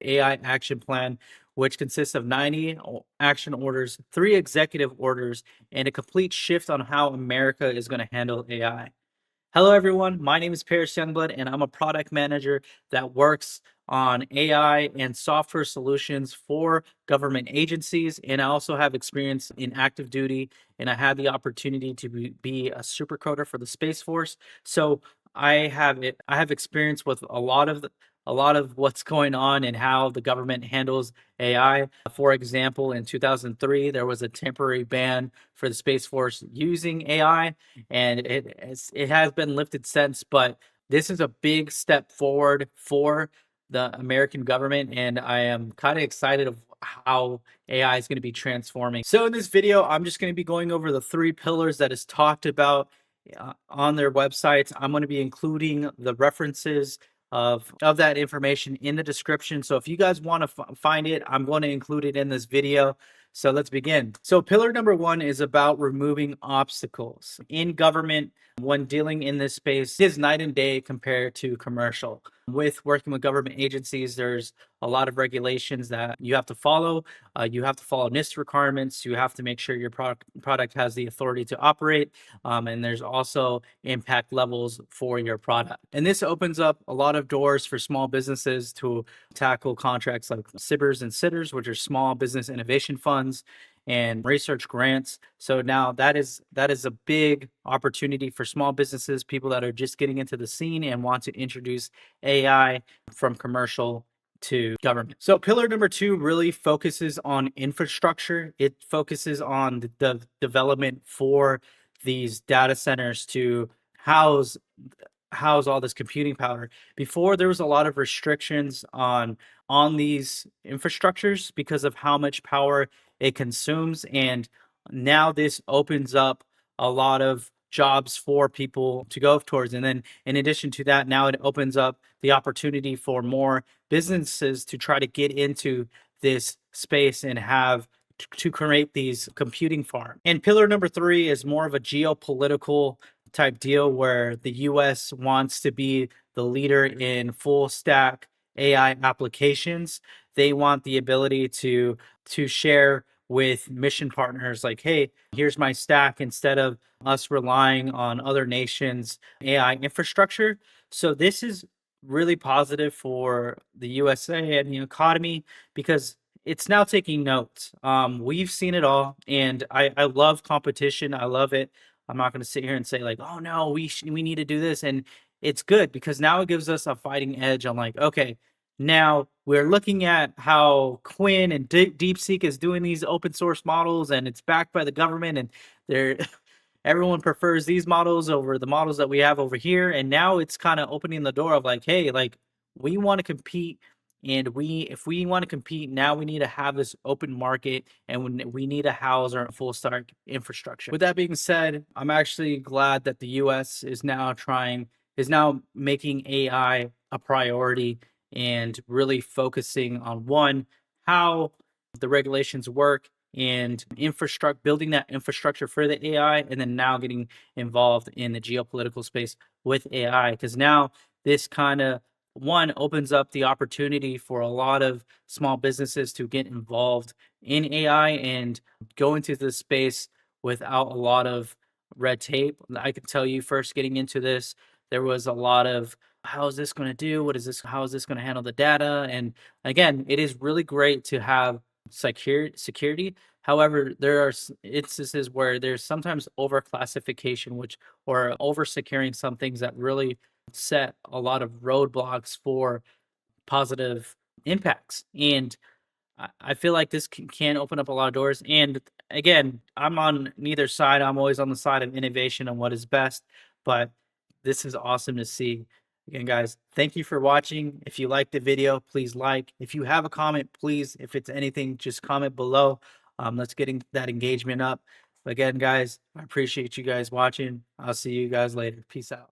AI action plan, which consists of 90 action orders, 3 executive orders, and a complete shift on how America is going to handle AI. Hello, everyone. My name is Paris Youngblood, and I'm a product manager that works on AI and software solutions for government agencies. And I also have experience in active duty, and I had the opportunity to be a super coder for the Space Force. So I have experience with a lot of what's going on and how the government handles AI. For example, in 2003, there was a temporary ban for the Space Force using AI, and it has been lifted since. But this is a big step forward for the American government, and I am kind of excited of how AI is going to be transforming. So in this video, I'm just going to be going over the 3 pillars that is talked about on their websites. I'm going to be including the references of that information in the description. So if you guys want to find it, I'm going to include it in this video. So let's begin. So pillar number 1 is about removing obstacles in government. When dealing in this space, it is night and day compared to commercial. With working with government agencies, there's a lot of regulations that you have to follow. You have to follow NIST requirements. You have to make sure your product has the authority to operate. And there's also impact levels for your product. And this opens up a lot of doors for small businesses to tackle contracts like SBIRs and STTRs, which are small business innovation funds, and research grants. So now that is a big opportunity for small businesses, people that are just getting into the scene and want to introduce AI from commercial to government. So pillar number 2 really focuses on infrastructure. It focuses on the development for these data centers to house all this computing power. Before, there was a lot of restrictions on these infrastructures because of how much power it consumes, and now this opens up a lot of jobs for people to go towards. And then in addition to that, now it opens up the opportunity for more businesses to try to get into this space and have to create these computing farms. And pillar number 3 is more of a geopolitical type deal where the US wants to be the leader in full stack AI applications. They want the ability to share with mission partners like, hey, here's my stack, instead of us relying on other nations' AI infrastructure. So this is really positive for the USA and the economy because it's now taking notes. We've seen it all, and I love competition. I love it. I'm not going to sit here and say like, oh no, we need to do this. And it's good because now it gives us a fighting edge. I'm like, okay, now we're looking at how Quinn and DeepSeek is doing these open source models, and it's backed by the government, and they're everyone prefers these models over the models that we have over here. And now it's kind of opening the door of like, hey, like we want to compete, and if we want to compete, now we need to have this open market, and we need to house our full stack infrastructure. With that being said, I'm actually glad that the US is now making AI a priority and really focusing on, one, how the regulations work and building that infrastructure for the AI, and then now getting involved in the geopolitical space with AI, because now this kind of opens up the opportunity for a lot of small businesses to get involved in AI and go into this space without a lot of red tape. I can tell you, first getting into this, there was a lot of, how is this going to do? How is this going to handle the data? And again, it is really great to have security. However, there are instances where there's sometimes overclassification, or over securing some things that really set a lot of roadblocks for positive impacts. And I feel like this can open up a lot of doors. And again, I'm on neither side. I'm always on the side of innovation and what is best. But this is awesome to see. Again, guys, thank you for watching. If you liked the video, please like. If you have a comment, please, if it's anything, just comment below. Let's get that engagement up. Again, guys, I appreciate you guys watching. I'll see you guys later. Peace out.